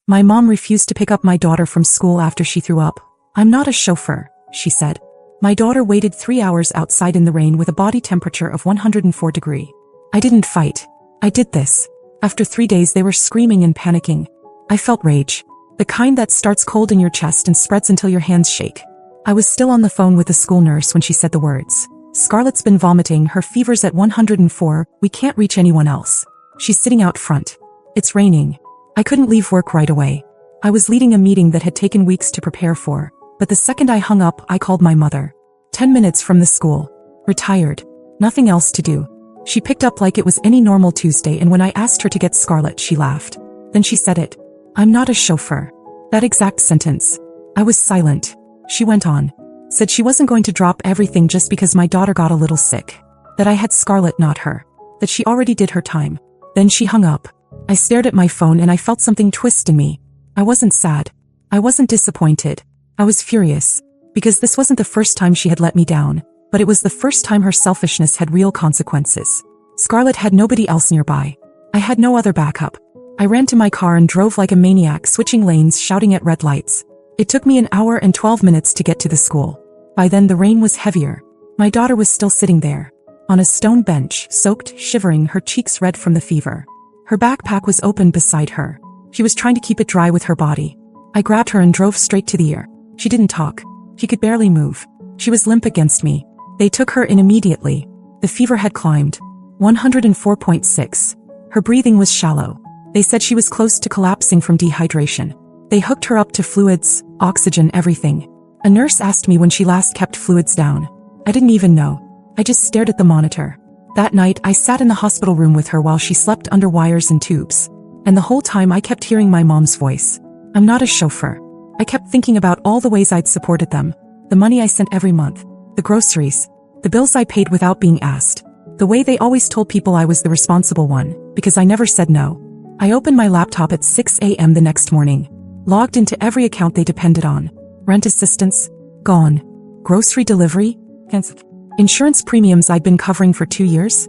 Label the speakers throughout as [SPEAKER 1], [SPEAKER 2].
[SPEAKER 1] My mom refused to pick up my daughter from school after she threw up. "I'm not a chauffeur," she said. My daughter waited 3 hours outside in the rain with a body temperature of 104 degrees. I didn't fight. I did this. After 3 days they were screaming and panicking. I felt rage. The kind that starts cold in your chest and spreads until your hands shake. I was still on the phone with the school nurse when she said the words. "Scarlett's been vomiting, her fever's at 104, we can't reach anyone else. She's sitting out front. It's raining." I couldn't leave work right away. I was leading a meeting that had taken weeks to prepare for, but the second I hung up, I called my mother. 10 minutes from the school. Retired. Nothing else to do. She picked up like it was any normal Tuesday, and when I asked her to get Scarlett, she laughed. Then she said it. "I'm not a chauffeur." That exact sentence. I was silent. She went on. Said she wasn't going to drop everything just because my daughter got a little sick. That I had Scarlett, not her. That she already did her time. Then she hung up. I stared at my phone and I felt something twist in me. I wasn't sad. I wasn't disappointed. I was furious. Because this wasn't the first time she had let me down, but it was the first time her selfishness had real consequences. Scarlett had nobody else nearby. I had no other backup. I ran to my car and drove like a maniac, switching lanes, shouting at red lights. It took me an hour and 12 minutes to get to the school. By then the rain was heavier. My daughter was still sitting there. On a stone bench, soaked, shivering, her cheeks red from the fever. Her backpack was open beside her. She was trying to keep it dry with her body. I grabbed her and drove straight to the ER. She didn't talk. She could barely move. She was limp against me. They took her in immediately. The fever had climbed. 104.6. Her breathing was shallow. They said she was close to collapsing from dehydration. They hooked her up to fluids, oxygen, everything. A nurse asked me when she last kept fluids down. I didn't even know. I just stared at the monitor. That night, I sat in the hospital room with her while she slept under wires and tubes. And the whole time I kept hearing my mom's voice. "I'm not a chauffeur." I kept thinking about all the ways I'd supported them. The money I sent every month. The groceries. The bills I paid without being asked. The way they always told people I was the responsible one, because I never said no. I opened my laptop at 6 a.m. the next morning. Logged into every account they depended on. Rent assistance? Gone. Grocery delivery? Cancelled. Insurance premiums I'd been covering for 2 years?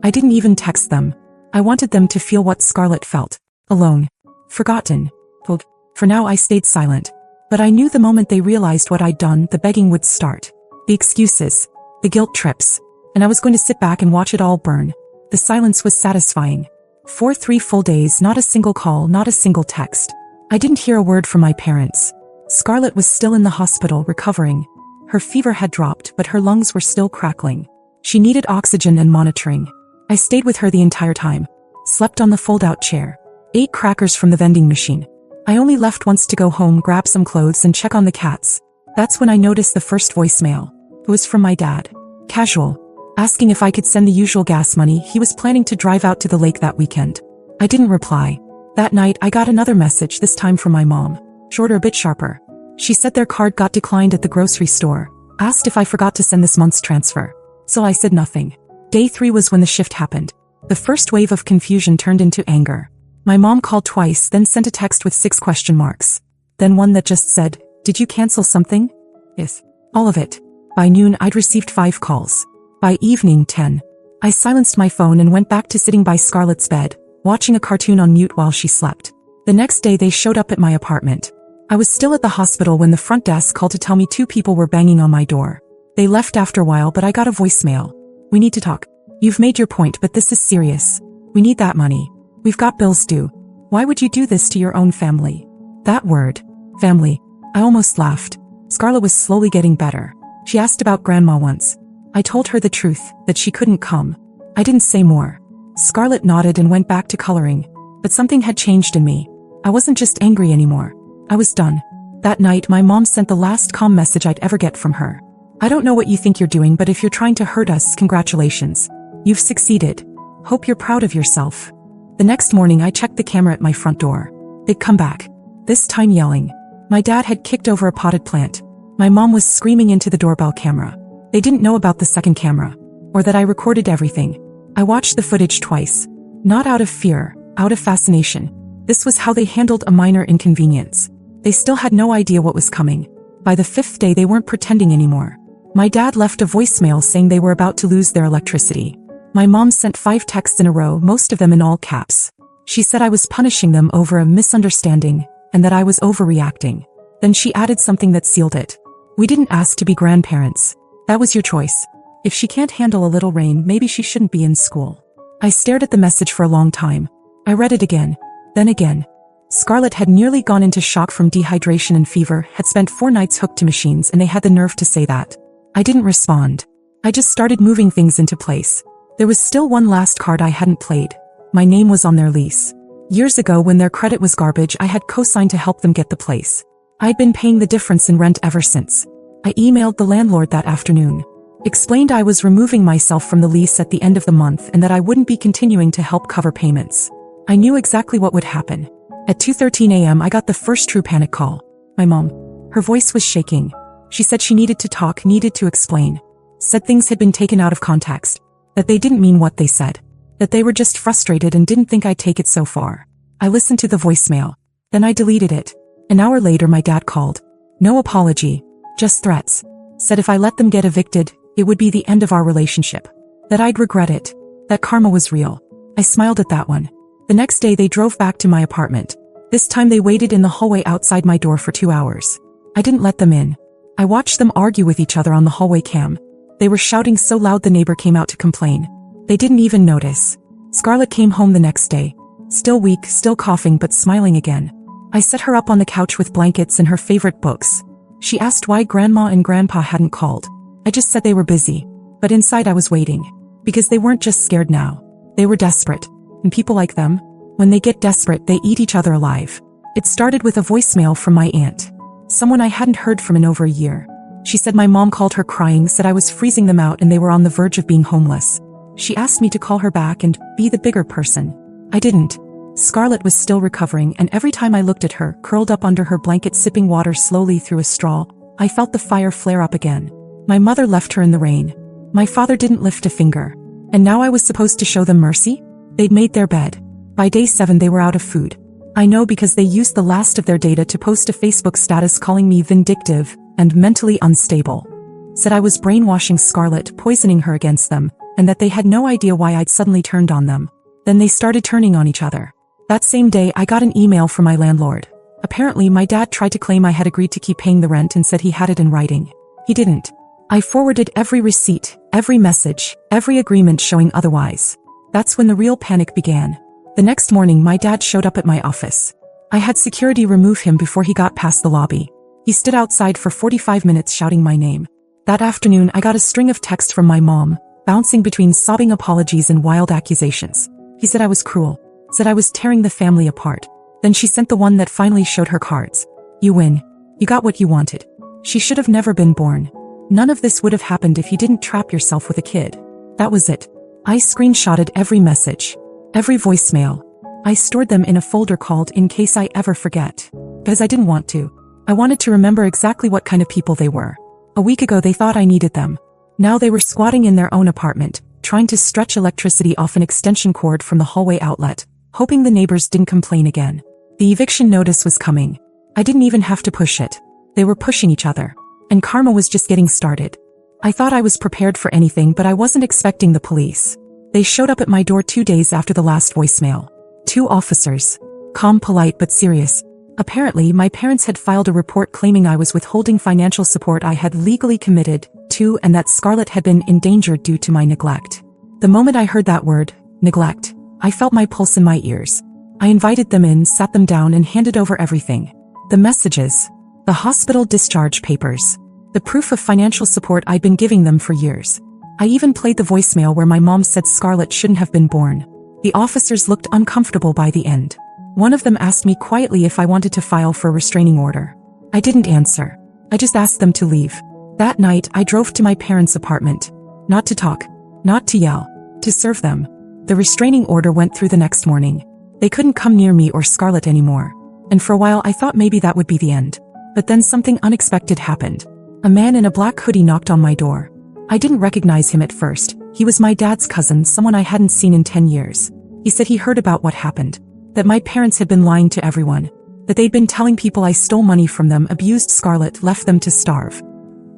[SPEAKER 1] I didn't even text them. I wanted them to feel what Scarlett felt. Alone. Forgotten. For now I stayed silent. But I knew the moment they realized what I'd done, the begging would start. The excuses. The guilt trips. And I was going to sit back and watch it all burn. The silence was satisfying. 3 full days, not a single call, not a single text. I didn't hear a word from my parents. Scarlett was still in the hospital, recovering. Her fever had dropped, but her lungs were still crackling. She needed oxygen and monitoring. I stayed with her the entire time. Slept on the fold-out chair. Ate crackers from the vending machine. I only left once to go home, grab some clothes, and check on the cats. That's when I noticed the first voicemail. It was from my dad. Casual. Asking if I could send the usual gas money. He was planning to drive out to the lake that weekend. I didn't reply. That night, I got another message, this time from my mom. Shorter, a bit sharper. She said their card got declined at the grocery store. Asked if I forgot to send this month's transfer. So I said nothing. Day 3 was when the shift happened. The first wave of confusion turned into anger. My mom called twice, then sent a text with 6 question marks. Then one that just said, "Did you cancel something?" Yes. All of it. By noon, I'd received 5 calls. By evening, 10. I silenced my phone and went back to sitting by Scarlett's bed, watching a cartoon on mute while she slept. The next day they showed up at my apartment. I was still at the hospital when the front desk called to tell me 2 people were banging on my door. They left after a while, but I got a voicemail. "We need to talk. You've made your point, but this is serious. We need that money. We've got bills due. Why would you do this to your own family?" That word. Family. I almost laughed. Scarlett was slowly getting better. She asked about grandma once. I told her the truth, that she couldn't come. I didn't say more. Scarlett nodded and went back to coloring. But something had changed in me. I wasn't just angry anymore. I was done. That night, my mom sent the last calm message I'd ever get from her. "I don't know what you think you're doing, but if you're trying to hurt us, congratulations. You've succeeded. Hope you're proud of yourself." The next morning I checked the camera at my front door. They'd come back. This time yelling. My dad had kicked over a potted plant. My mom was screaming into the doorbell camera. They didn't know about the second camera. Or that I recorded everything. I watched the footage twice. Not out of fear, out of fascination. This was how they handled a minor inconvenience. They still had no idea what was coming. By the 5th day they weren't pretending anymore. My dad left a voicemail saying they were about to lose their electricity. My mom sent 5 texts in a row, most of them in all caps. She said I was punishing them over a misunderstanding and that I was overreacting. Then she added something that sealed it. We didn't ask to be grandparents. That was your choice. If she can't handle a little rain, maybe she shouldn't be in school. I stared at the message for a long time. I read it again, then again. Scarlett had nearly gone into shock from dehydration and fever, had spent 4 nights hooked to machines, and they had the nerve to say that. I didn't respond. I just started moving things into place. There was still one last card I hadn't played. My name was on their lease. Years ago, when their credit was garbage, I had co-signed to help them get the place. I'd been paying the difference in rent ever since. I emailed the landlord that afternoon. Explained I was removing myself from the lease at the end of the month and that I wouldn't be continuing to help cover payments. I knew exactly what would happen. At 2:13 a.m. I got the first true panic call. My mom. Her voice was shaking. She said she needed to talk, needed to explain. Said things had been taken out of context. That they didn't mean what they said. That they were just frustrated and didn't think I'd take it so far. I listened to the voicemail. Then I deleted it. An hour later my dad called. No apology. Just threats. Said if I let them get evicted, it would be the end of our relationship. That I'd regret it. That karma was real. I smiled at that one. The next day they drove back to my apartment. This time they waited in the hallway outside my door for 2 hours. I didn't let them in. I watched them argue with each other on the hallway cam. They were shouting so loud the neighbor came out to complain. They didn't even notice. Scarlett came home the next day. Still weak, still coughing, but smiling again. I set her up on the couch with blankets and her favorite books. She asked why Grandma and Grandpa hadn't called. I just said they were busy. But inside I was waiting. Because they weren't just scared now. They were desperate. And people like them, when they get desperate, they eat each other alive. It started with a voicemail from my aunt. Someone I hadn't heard from in over a year. She said my mom called her crying, said I was freezing them out and they were on the verge of being homeless. She asked me to call her back and be the bigger person. I didn't. Scarlett was still recovering, and every time I looked at her, curled up under her blanket sipping water slowly through a straw, I felt the fire flare up again. My mother left her in the rain. My father didn't lift a finger. And now I was supposed to show them mercy? They'd made their bed. By day 7 they were out of food. I know because they used the last of their data to post a Facebook status calling me vindictive and mentally unstable. Said I was brainwashing Scarlett, poisoning her against them, and that they had no idea why I'd suddenly turned on them. Then they started turning on each other. That same day I got an email from my landlord. Apparently my dad tried to claim I had agreed to keep paying the rent and said he had it in writing. He didn't. I forwarded every receipt, every message, every agreement showing otherwise. That's when the real panic began. The next morning my dad showed up at my office. I had security remove him before he got past the lobby. He stood outside for 45 minutes shouting my name. That afternoon I got a string of texts from my mom, bouncing between sobbing apologies and wild accusations. He said I was cruel. Said I was tearing the family apart. Then she sent the one that finally showed her cards. You win. You got what you wanted. She should have never been born. None of this would have happened if you didn't trap yourself with a kid. That was it. I screenshotted every message. Every voicemail. I stored them in a folder called In Case I Ever Forget. Because I didn't want to. I wanted to remember exactly what kind of people they were. A week ago they thought I needed them. Now they were squatting in their own apartment, trying to stretch electricity off an extension cord from the hallway outlet, hoping the neighbors didn't complain again. The eviction notice was coming. I didn't even have to push it. They were pushing each other. And karma was just getting started. I thought I was prepared for anything, but I wasn't expecting the police. They showed up at my door 2 days after the last voicemail. 2 officers. Calm, polite, but serious. Apparently, my parents had filed a report claiming I was withholding financial support I had legally committed to, and that Scarlett had been endangered due to my neglect. The moment I heard that word, neglect, I felt my pulse in my ears. I invited them in, sat them down, and handed over everything. The messages. The hospital discharge papers. The proof of financial support I'd been giving them for years. I even played the voicemail where my mom said Scarlett shouldn't have been born. The officers looked uncomfortable by the end. One of them asked me quietly if I wanted to file for a restraining order. I didn't answer. I just asked them to leave. That night, I drove to my parents' apartment. Not to talk. Not to yell. To serve them. The restraining order went through the next morning. They couldn't come near me or Scarlett anymore. And for a while I thought maybe that would be the end. But then something unexpected happened. A man in a black hoodie knocked on my door. I didn't recognize him at first. He was my dad's cousin, someone I hadn't seen in 10 years. He said he heard about what happened. That my parents had been lying to everyone. That they'd been telling people I stole money from them, abused Scarlett, left them to starve.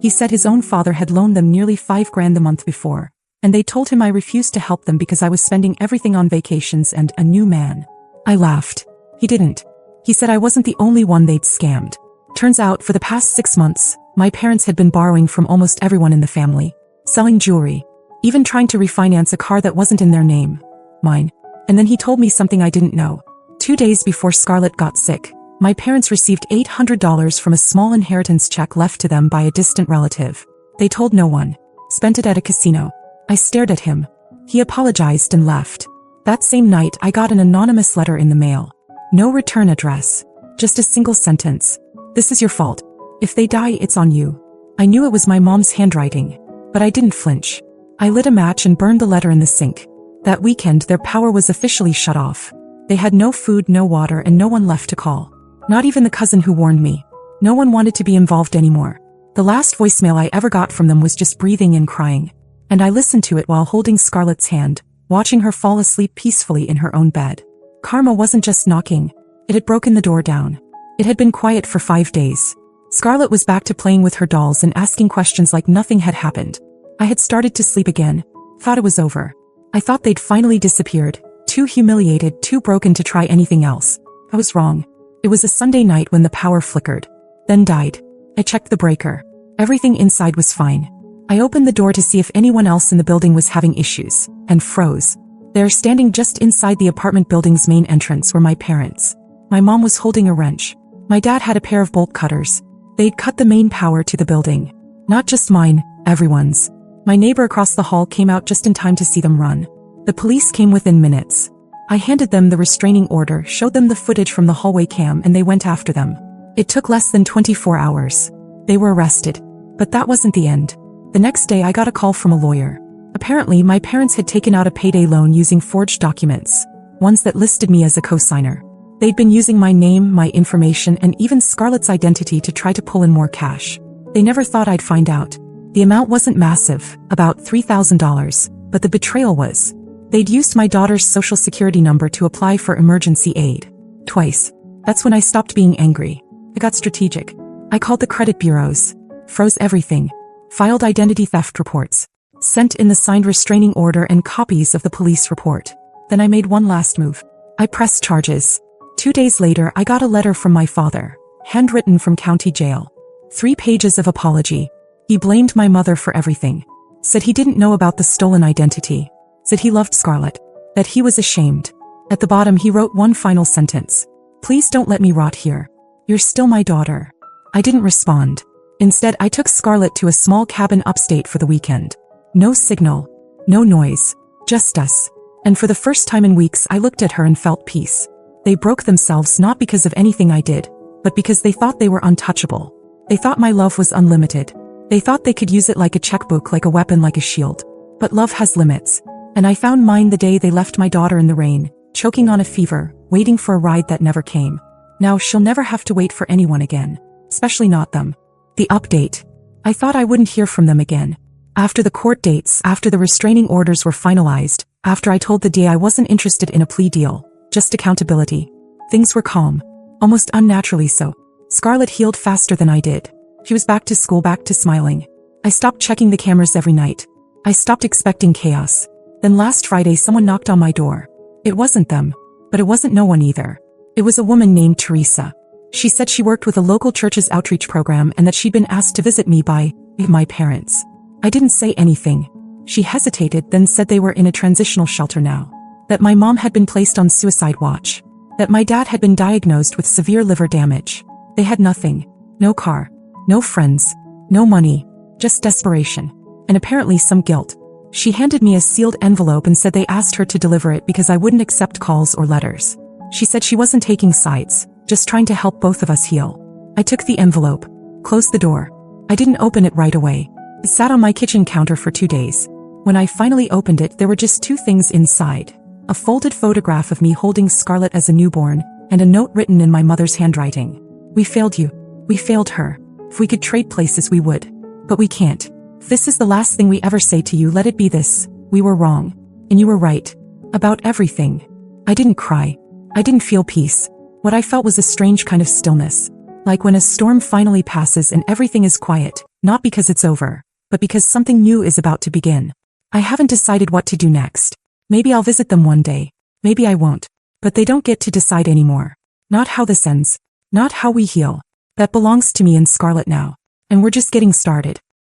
[SPEAKER 1] He said his own father had loaned them nearly $5,000 a month before. And they told him I refused to help them because I was spending everything on vacations and a new man. I laughed. He didn't. He said I wasn't the only one they'd scammed. Turns out, for the past 6 months, my parents had been borrowing from almost everyone in the family, selling jewelry, even trying to refinance a car that wasn't in their name, mine. And then he told me something I didn't know. 2 days before Scarlett got sick, my parents received $800 from a small inheritance check left to them by a distant relative. They told no one. Spent it at a casino. I stared at him. He apologized and left. That same night, I got an anonymous letter in the mail. No return address. Just a single sentence. This is your fault. If they die, it's on you. I knew it was my mom's handwriting, but I didn't flinch. I lit a match and burned the letter in the sink. That weekend, their power was officially shut off. They had no food, no water, and no one left to call. Not even the cousin who warned me. No one wanted to be involved anymore. The last voicemail I ever got from them was just breathing and crying. And I listened to it while holding Scarlett's hand, watching her fall asleep peacefully in her own bed. Karma wasn't just knocking. It had broken the door down. It had been quiet for 5 days. Scarlett was back to playing with her dolls and asking questions like nothing had happened. I had started to sleep again. Thought it was over. I thought they'd finally disappeared. Too humiliated, too broken to try anything else. I was wrong. It was a Sunday night when the power flickered. Then died. I checked the breaker. Everything inside was fine. I opened the door to see if anyone else in the building was having issues, and froze. There, standing just inside the apartment building's main entrance, were my parents. My mom was holding a wrench. My dad had a pair of bolt cutters. They'd cut the main power to the building. Not just mine, everyone's. My neighbor across the hall came out just in time to see them run. The police came within minutes. I handed them the restraining order, showed them the footage from the hallway cam, and they went after them. It took less than 24 hours. They were arrested. But that wasn't the end. The next day, I got a call from a lawyer. Apparently, my parents had taken out a payday loan using forged documents, ones that listed me as a co-signer. They'd been using my name, my information, and even Scarlett's identity to try to pull in more cash. They never thought I'd find out. The amount wasn't massive, about $3,000, but the betrayal was. They'd used my daughter's social security number to apply for emergency aid. Twice. That's when I stopped being angry. I got strategic. I called the credit bureaus, froze everything, filed identity theft reports, sent in the signed restraining order and copies of the police report. Then I made one last move. I pressed charges. 2 days later, I got a letter from my father, handwritten from county jail. 3 pages of apology. He blamed my mother for everything. Said he didn't know about the stolen identity. Said he loved Scarlett. That he was ashamed. At the bottom, he wrote one final sentence. Please don't let me rot here. You're still my daughter. I didn't respond. Instead, I took Scarlett to a small cabin upstate for the weekend. No signal. No noise. Just us. And for the first time in weeks, I looked at her and felt peace. They broke themselves not because of anything I did, but because they thought they were untouchable. They thought my love was unlimited. They thought they could use it like a checkbook, like a weapon, like a shield. But love has limits. And I found mine the day they left my daughter in the rain, choking on a fever, waiting for a ride that never came. Now she'll never have to wait for anyone again. Especially not them. The update. I thought I wouldn't hear from them again. After the court dates, after the restraining orders were finalized, after I told the DA I wasn't interested in a plea deal, just accountability. Things were calm. Almost unnaturally so. Scarlett healed faster than I did. She was back to school, back to smiling. I stopped checking the cameras every night. I stopped expecting chaos. Then last Friday someone knocked on my door. It wasn't them. But it wasn't no one either. It was a woman named Teresa. She said she worked with a local church's outreach program and that she'd been asked to visit me by my parents. I didn't say anything. She hesitated, then said they were in a transitional shelter now. That my mom had been placed on suicide watch. That my dad had been diagnosed with severe liver damage. They had nothing. No car. No friends. No money. Just desperation. And apparently some guilt. She handed me a sealed envelope and said they asked her to deliver it because I wouldn't accept calls or letters. She said she wasn't taking sides, just trying to help both of us heal. I took the envelope, closed the door. I didn't open it right away. It sat on my kitchen counter for 2 days. When I finally opened it, there were just 2 things inside. A folded photograph of me holding Scarlett as a newborn, and a note written in my mother's handwriting. We failed you. We failed her. If we could trade places, we would. But we can't. If this is the last thing we ever say to you, let it be this. We were wrong. And you were right. About everything. I didn't cry. I didn't feel peace. What I felt was a strange kind of stillness. Like when a storm finally passes and everything is quiet, not because it's over, but because something new is about to begin. I haven't decided what to do next. Maybe I'll visit them one day. Maybe I won't. But they don't get to decide anymore. Not how this ends. Not how we heal. That belongs to me and Scarlett now. And we're just getting started.